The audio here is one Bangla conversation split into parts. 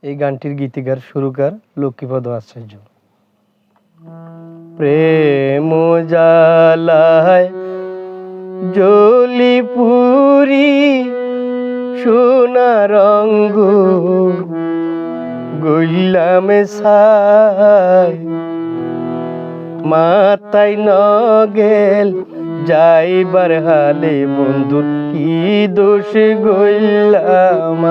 এই গানটির গীতিকার সুরকার লক্ষ্মীপদ আচার্য। প্রেম জ্বালায় জ্বলি পুরি সোনা রঙ্গ গইলাম ছাই, মাথায় নগেল যাইবার হালে বন্ধু কি দোষ গইলাম,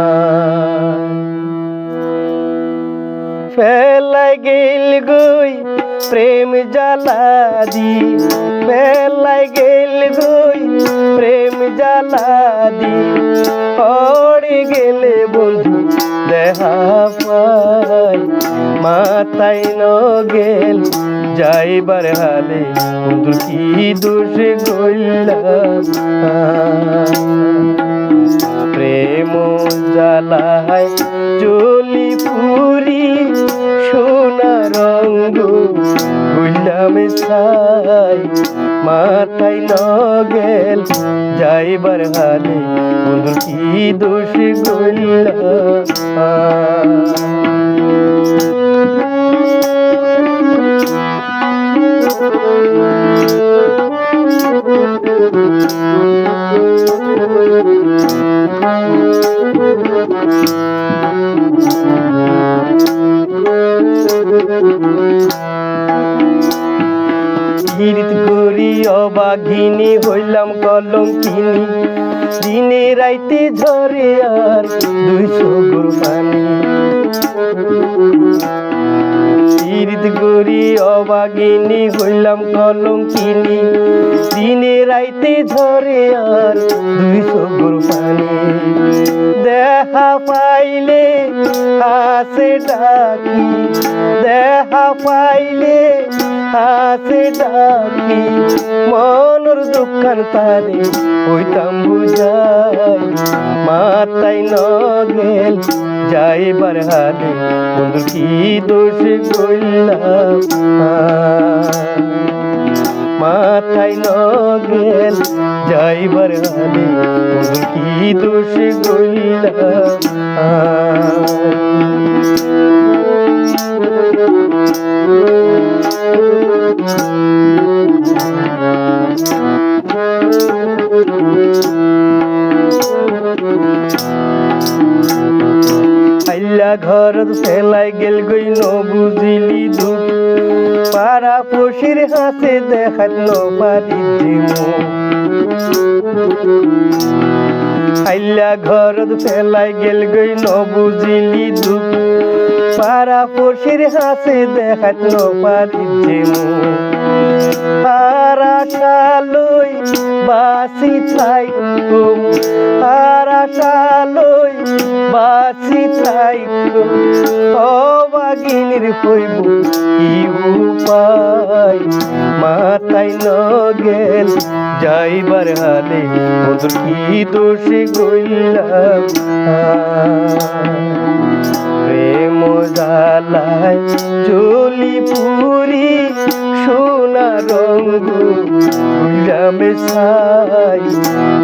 ফেলাই গেল গই প্রেম জ্বালা দি, ফেলাই গেল গই প্রেম জ্বালা দি, পড়ে গেলে বন্ধু দেখা পাই, মাথায় নগেল যাইবার হালে বন্ধু কি দোষ গইলাম। প্রেম জ্বালায় জ্বলি পুরি সোনা রঙ্গ গইলাম ছাই, মাথায় নগেল যাইবার হালে বন্ধু কি দোষ গইলাম। গীত করি অবাঘিনী হইলাম কলঙ্কিনী, দিনে রাইতে ঝরে আর 200 গরু পানি। গীত করি অবাঘিনী হইলাম কলঙ্কিনী, দিনে রাইতে ঝরে আর 200 গরু পানি। দেখা পাইলে হাসে ডাকি, দেখা পাইলে হাসে ডাকি, মনের দুঃখান তারে হইতাম বুঝাই, মাথায় নগেল যাইবার হালে বন্ধু কি দোষ গইলাম। মাথায় নগেল যাইবার হালে বন্ধু কি দোষ গইলাম। আইলা ঘর ফেলাই গেল গই ন বুঝিলি দুঃখ, পাড়া পশির হাতে দেখাত ন পারি আইলা ঘর ফেলাই গেল গই ন বুঝিলি দুঃখ, পাড়া পশির হাতে দেখাত ন পারি আর আশালই বাসি থাইকো, আর আশালই বাসি থাইকো, অবাগিনীর হইব কি উপায়, মাথায় নগেল যাইবার হালে বন্ধু কি দোষ গইলাম। প্রেম জ্বালায় জ্বলি পুরি সোনা রঙ্গ গইলাম ছাই,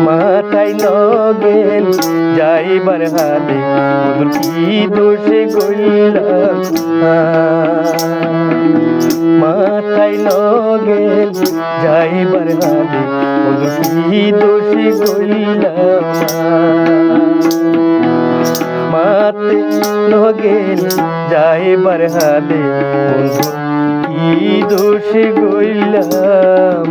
মাথায় নগেল যাইবার হালে বন্ধু কি দোষ গইলাম। মাথায় নগেল যাইবার হালে বন্ধু কি দোষ গইলাম। মাতে নগেল যাইবার হালে বন্ধু কি দোষ গইলাম।